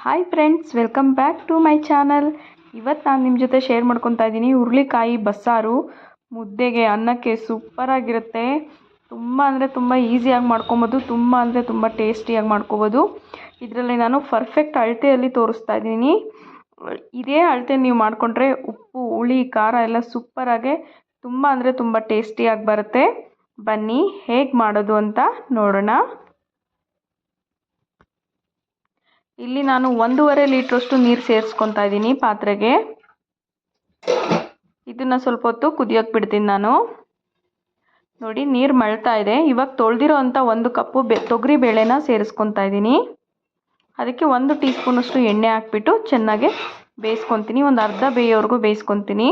Hi friends, welcome back to my channel. ಇವತ್ತು ನಾನು ನಿಮ್ಮ ಜೊತೆ ಶೇರ್ ಮಾಡ್ಕೊತಾ ಇದ್ದೀನಿ ಹುರುಳಿಕಾಯಿ ಬಸ್ಸಾರು. ಮುದ್ದೆಗೆ ಅನ್ನಕ್ಕೆ ಸೂಪರಾಗಿರುತ್ತೆ. ತುಂಬ ಅಂದರೆ ತುಂಬ ಈಸಿಯಾಗಿ ಮಾಡ್ಕೊಬೋದು, ತುಂಬ ಅಂದರೆ ತುಂಬ ಟೇಸ್ಟಿಯಾಗಿ ಮಾಡ್ಕೊಬೋದು. ಇದರಲ್ಲಿ ನಾನು ಪರ್ಫೆಕ್ಟ್ ಅಳತೆಯಲ್ಲಿ ತೋರಿಸ್ತಾ ಇದ್ದೀನಿ. ಇದೇ ಅಳತೆ ನೀವು ಮಾಡಿಕೊಂಡ್ರೆ ಉಪ್ಪು ಹುಳಿ ಖಾರ ಎಲ್ಲ ಸೂಪರಾಗೆ ತುಂಬ ಅಂದರೆ ತುಂಬ ಟೇಸ್ಟಿಯಾಗಿ ಬರುತ್ತೆ. ಬನ್ನಿ ಹೇಗೆ ಮಾಡೋದು ಅಂತ ನೋಡೋಣ. ಇಲ್ಲಿ ನಾನು 1.5 ಲೀಟ್ರಷ್ಟು ನೀರು ಸೇರಿಸ್ಕೊತಾ ಇದ್ದೀನಿ ಪಾತ್ರೆಗೆ. ಇದನ್ನು ಸ್ವಲ್ಪ ಹೊತ್ತು ಕುದಿಯೋಕೆ ಬಿಡ್ತೀನಿ ನಾನು. ನೋಡಿ, ನೀರು ಮಳ್ತಾ ಇದೆ. ಇವಾಗ ತೊಳೆದಿರೋ ಅಂಥ 1 ಕಪ್ಪು ತೊಗರಿ ಬೇಳೆನ ಸೇರಿಸ್ಕೊತಾ ಇದ್ದೀನಿ. ಅದಕ್ಕೆ 1 ಟೀ ಸ್ಪೂನಷ್ಟು ಎಣ್ಣೆ ಹಾಕ್ಬಿಟ್ಟು ಚೆನ್ನಾಗಿ ಬೇಯಿಸ್ಕೊತೀನಿ. ಒಂದು ಅರ್ಧ ಬೇಯೋವರೆಗೂ ಬೇಯಿಸ್ಕೊತೀನಿ.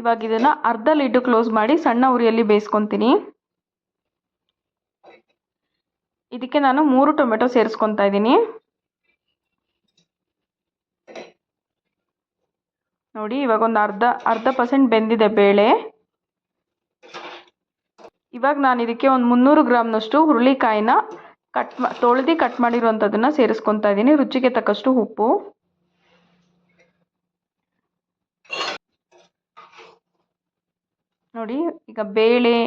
ಇವಾಗ ಇದನ್ನು ಅರ್ಧ ಲಿಡ್ ಕ್ಲೋಸ್ ಮಾಡಿ ಸಣ್ಣ ಉರಿಯಲ್ಲಿ ಬೇಯಿಸ್ಕೊತೀನಿ. ಇದಕ್ಕೆ ನಾನು 3 ಟೊಮೆಟೊ ಸೇರಿಸ್ಕೊತಾ ಇದ್ದೀನಿ. ನೋಡಿ, ಇವಾಗ ಒಂದು ಅರ್ಧ ಪರ್ಸೆಂಟ್ ಬೆಂದಿದೆ ಬೇಳೆ. ಇವಾಗ ನಾನು ಇದಕ್ಕೆ ಒಂದು 300 ಗ್ರಾಮ್ನಷ್ಟು ಹುರುಳಿಕಾಯಿನ ತೊಳೆದು ಕಟ್ ಮಾಡಿರುವಂಥದ್ದನ್ನು ಸೇರಿಸ್ಕೊತಾ ಇದ್ದೀನಿ. ರುಚಿಗೆ ತಕ್ಕಷ್ಟು ಉಪ್ಪು. ನೋಡಿ, ಈಗ ಬೇಳೆ,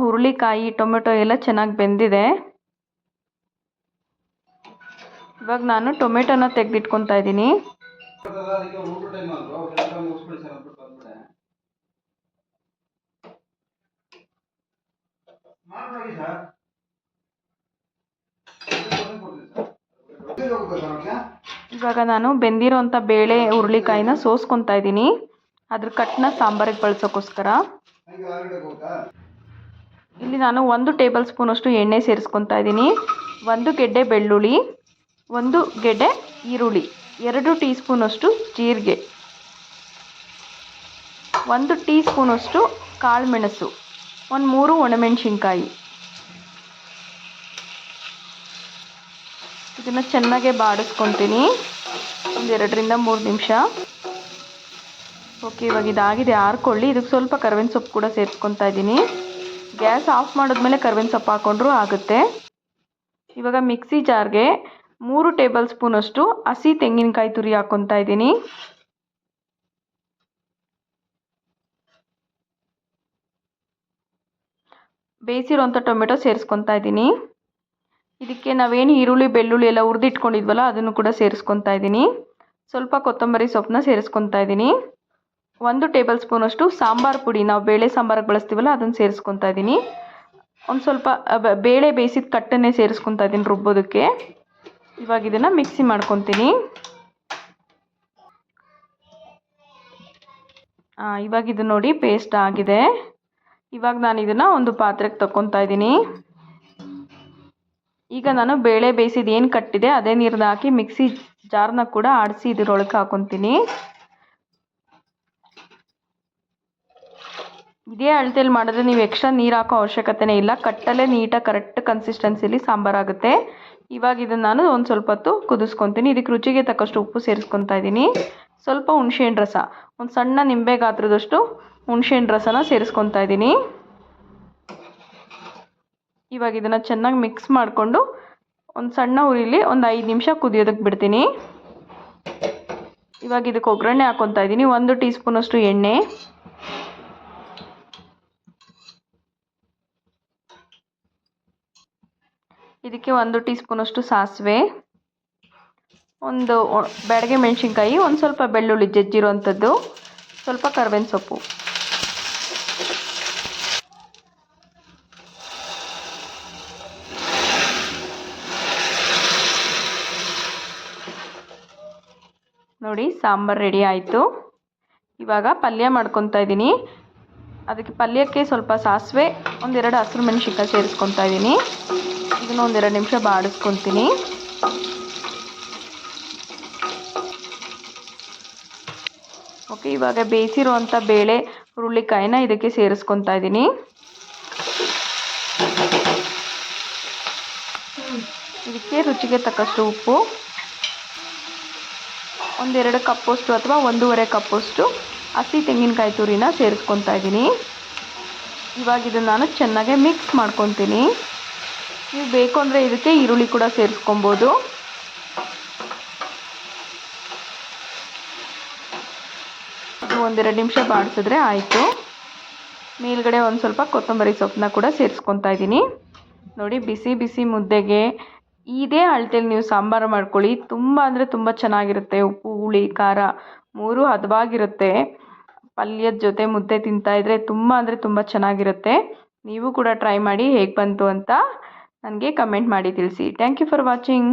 ಹುರುಳಿಕಾಯಿ, ಟೊಮೆಟೊ ಎಲ್ಲ ಚೆನ್ನಾಗಿ ಬೆಂದಿದೆ. ಇವಾಗ ನಾನು ಟೊಮೆಟೊನ ತೆಗೆದಿಟ್ಕೊತಾ ಇದ್ದೀನಿ. ಇವಾಗ ನಾನು ಬೆಂದಿರೋಂಥ ಬೇಳೆ ಹುರುಳಿಕಾಯಿನ ಸೋಸ್ಕೊತಾ ಇದ್ದೀನಿ. ಅದ್ರ ಕಟ್ನ ಸಾಂಬಾರಿಗೆ ಬಳಸೋಕ್ಕೋಸ್ಕರ. ಇಲ್ಲಿ ನಾನು 1 ಟೇಬಲ್ ಸ್ಪೂನಷ್ಟು ಎಣ್ಣೆ ಸೇರಿಸ್ಕೊತಾ ಇದ್ದೀನಿ. 1 ಗೆಡ್ಡೆ ಬೆಳ್ಳುಳ್ಳಿ, 1 ಗೆಡ್ಡೆ ಈರುಳ್ಳಿ, 2 ಟೀ ಸ್ಪೂನಷ್ಟು ಜೀರಿಗೆ, 1 ಟೀ ಸ್ಪೂನಷ್ಟು ಕಾಳುಮೆಣಸು, 3 ಒಣಮೆಣಸಿನ್ಕಾಯಿ. ಇದನ್ನು ಚೆನ್ನಾಗೆ ಬಾಡಿಸ್ಕೊತೀನಿ 1-2 ರಿಂದ 3 ನಿಮಿಷ. ಓಕೆ, ಇವಾಗ ಇದಾಗಿದೆ, ಆರ್ಕೊಳ್ಳಿ. ಇದಕ್ಕೆ ಸ್ವಲ್ಪ ಕರ್ಬೇವಿನ ಸೊಪ್ಪು ಕೂಡ ಸೇರಿಸ್ಕೊತಾ ಇದ್ದೀನಿ. ಗ್ಯಾಸ್ ಆಫ್ ಮಾಡಿದ್ಮೇಲೆ ಕರ್ಬೇವಿನ ಸೊಪ್ಪು ಹಾಕ್ಕೊಂಡ್ರೂ ಆಗುತ್ತೆ. ಇವಾಗ ಮಿಕ್ಸಿ ಜಾರ್ಗೆ 3 ಟೇಬಲ್ ಸ್ಪೂನಷ್ಟು ಹಸಿ ತೆಂಗಿನಕಾಯಿ ತುರಿ ಹಾಕ್ಕೊತಾ ಇದ್ದೀನಿ. ಬೇಯಿಸಿರೋಂಥ ಟೊಮೆಟೊ ಸೇರಿಸ್ಕೊತಾ ಇದ್ದೀನಿ. ಇದಕ್ಕೆ ನಾವೇನು ಈರುಳ್ಳಿ ಬೆಳ್ಳುಳ್ಳಿ ಎಲ್ಲ ಹುರಿದಿಟ್ಕೊಂಡಿದ್ವಲ್ಲ ಅದನ್ನು ಕೂಡ ಸೇರಿಸ್ಕೊತಾ ಇದ್ದೀನಿ. ಸ್ವಲ್ಪ ಕೊತ್ತಂಬರಿ ಸೊಪ್ಪನ್ನ ಸೇರಿಸ್ಕೊತಾ ಇದ್ದೀನಿ. 1 ಟೇಬಲ್ ಸ್ಪೂನಷ್ಟು ಸಾಂಬಾರು ಪುಡಿ, ನಾವು ಬೇಳೆ ಸಾಂಬಾರಿಗೆ ಬಳಸ್ತೀವಲ್ಲ ಅದನ್ನು ಸೇರಿಸ್ಕೊತಾ ಇದ್ದೀನಿ. ಒಂದು ಸ್ವಲ್ಪ ಬೇಳೆ ಬೇಯಿಸಿದ ಕಟ್ಟನ್ನೇ ಸೇರಿಸ್ಕೊತಾ ಇದ್ದೀನಿ ರುಬ್ಬೋದಕ್ಕೆ. ಇವಾಗ ಇದನ್ನು ಮಿಕ್ಸಿ ಮಾಡ್ಕೊತೀನಿ. ಇವಾಗ ಇದು ನೋಡಿ ಪೇಸ್ಟ್ ಆಗಿದೆ. ಇವಾಗ ನಾನು ಇದನ್ನು ಒಂದು ಪಾತ್ರೆಗೆ ತಗೊತಾ ಇದ್ದೀನಿ. ಈಗ ನಾನು ಬೇಳೆ ಬೇಯಿಸಿದ ಏನು ಕಟ್ಟಿದೆ ಅದೇ ನೀರನ್ನ ಹಾಕಿ ಮಿಕ್ಸಿ ಜಾರ್ನ ಕೂಡ ಆಡಿಸಿ ಇದರೊಳಗೆ ಹಾಕೊತೀನಿ. ಇದೇ ಅಳತೆಯಲ್ಲಿ ಮಾಡಿದ್ರೆ ನೀವು ಎಕ್ಸ್ಟ್ರಾ ನೀರು ಹಾಕೋ ಅವಶ್ಯಕತೆನೇ ಇಲ್ಲ. ಕಟ್ಟಲ್ಲೇ ನೀಟಾಗಿ ಕರೆಕ್ಟ್ ಕನ್ಸಿಸ್ಟೆನ್ಸಿಲಿ ಸಾಂಬಾರಾಗುತ್ತೆ. ಇವಾಗ ಇದನ್ನು ನಾನು ಒಂದು ಸ್ವಲ್ಪ ಹೊತ್ತು ಕುದಿಸ್ಕೊತೀನಿ. ಇದಕ್ಕೆ ರುಚಿಗೆ ತಕ್ಕಷ್ಟು ಉಪ್ಪು ಸೇರಿಸ್ಕೊತಾ ಇದ್ದೀನಿ. ಸ್ವಲ್ಪ ಹುಣಸೆಹಣ್ಣು ರಸ, ಒಂದು ಸಣ್ಣ ನಿಂಬೆ ಗಾತ್ರದಷ್ಟು ಹುಣಸೆಹಣ್ಣು ರಸನ ಸೇರಿಸ್ಕೊತಾ ಇದ್ದೀನಿ. ಇವಾಗ ಇದನ್ನು ಚೆನ್ನಾಗಿ ಮಿಕ್ಸ್ ಮಾಡಿಕೊಂಡು ಒಂದು ಸಣ್ಣ ಉರಿಲಿ ಒಂದು 5 ನಿಮಿಷ ಕುದಿಯೋದಕ್ಕೆ ಬಿಡ್ತೀನಿ. ಇವಾಗ ಇದಕ್ಕೆ ಒಗ್ಗರಣೆ ಹಾಕ್ಕೊತಾ ಇದ್ದೀನಿ. 1 ಟೀ ಸ್ಪೂನಷ್ಟು ಎಣ್ಣೆ, ಇದಕ್ಕೆ 1 ಟೀ ಸ್ಪೂನಷ್ಟು ಸಾಸಿವೆ, ಒಂದು ಬ್ಯಾಡಗೆ ಮೆಣಸಿನ್ಕಾಯಿ, ಒಂದು ಸ್ವಲ್ಪ ಬೆಳ್ಳುಳ್ಳಿ ಜಜ್ಜಿರೋವಂಥದ್ದು, ಸ್ವಲ್ಪ ಕರ್ಬೇವಿನ ಸೊಪ್ಪು. ನೋಡಿ, ಸಾಂಬಾರು ರೆಡಿ ಆಯಿತು. ಇವಾಗ ಪಲ್ಯ ಮಾಡ್ಕೊತಾ ಇದ್ದೀನಿ. ಅದಕ್ಕೆ ಪಲ್ಯಕ್ಕೆ ಸ್ವಲ್ಪ ಸಾಸಿವೆ, 1-2 ಹಸಿರು ಮೆಣಸಿನ್ಕಾಯಿ ಸೇರಿಸ್ಕೊತಾ ಇದ್ದೀನಿ. ಇದನ್ನು 1-2 ನಿಮಿಷ ಬಾಡಿಸ್ಕೊತೀನಿ. ಓಕೆ, ಇವಾಗ ಬೇಯಿಸಿರುವಂಥ ಬೇಳೆ ಹುರುಳಿಕಾಯಿನ ಇದಕ್ಕೆ ಸೇರಿಸ್ಕೊತಾ ಇದ್ದೀನಿ. ಇದಕ್ಕೆ ರುಚಿಗೆ ತಕ್ಕಷ್ಟು ಉಪ್ಪು, 1-2 ಕಪ್ಪಷ್ಟು ಅಥವಾ 1.5 ಕಪ್ಪಷ್ಟು ಹಸಿ ತೆಂಗಿನಕಾಯಿ ತುರಿನ ಸೇರಿಸ್ಕೊತಾ ಇದ್ದೀನಿ. ಇವಾಗ ಇದನ್ನು ನಾನು ಚೆನ್ನಾಗಿ ಮಿಕ್ಸ್ ಮಾಡ್ಕೊತೀನಿ. ನೀವು ಬೇಕು ಅಂದರೆ ಇದಕ್ಕೆ ಈರುಳ್ಳಿ ಕೂಡ ಸೇರಿಸ್ಕೊಬೋದು. ಒಂದೆರಡು ನಿಮಿಷ ಬಾಡಿಸಿದ್ರೆ ಆಯಿತು. ಮೇಲ್ಗಡೆ ಒಂದು ಸ್ವಲ್ಪ ಕೊತ್ತಂಬರಿ ಸೊಪ್ಪನ್ನ ಕೂಡ ಸೇರಿಸ್ಕೊತಾ ಇದ್ದೀನಿ. ನೋಡಿ, ಬಿಸಿ ಬಿಸಿ ಮುದ್ದೆಗೆ ಇದೇ ಅಳತೆಯಲ್ಲಿ ನೀವು ಸಾಂಬಾರು ಮಾಡ್ಕೊಳ್ಳಿ. ತುಂಬ ಅಂದರೆ ತುಂಬ ಚೆನ್ನಾಗಿರುತ್ತೆ. ಉಪ್ಪು, ಹುಳಿ, ಖಾರ 3 ಹದವಾಗಿರುತ್ತೆ. ಪಲ್ಯದ ಜೊತೆ ಮುದ್ದೆ ತಿಂತಾಯಿದ್ರೆ ತುಂಬ ಅಂದರೆ ತುಂಬ ಚೆನ್ನಾಗಿರುತ್ತೆ. ನೀವು ಕೂಡ ಟ್ರೈ ಮಾಡಿ, ಹೇಗೆ ಬಂತು ಅಂತ ನನಗೆ ಕಮೆಂಟ್ ಮಾಡಿ ತಿಳಿಸಿ. Thank you for watching.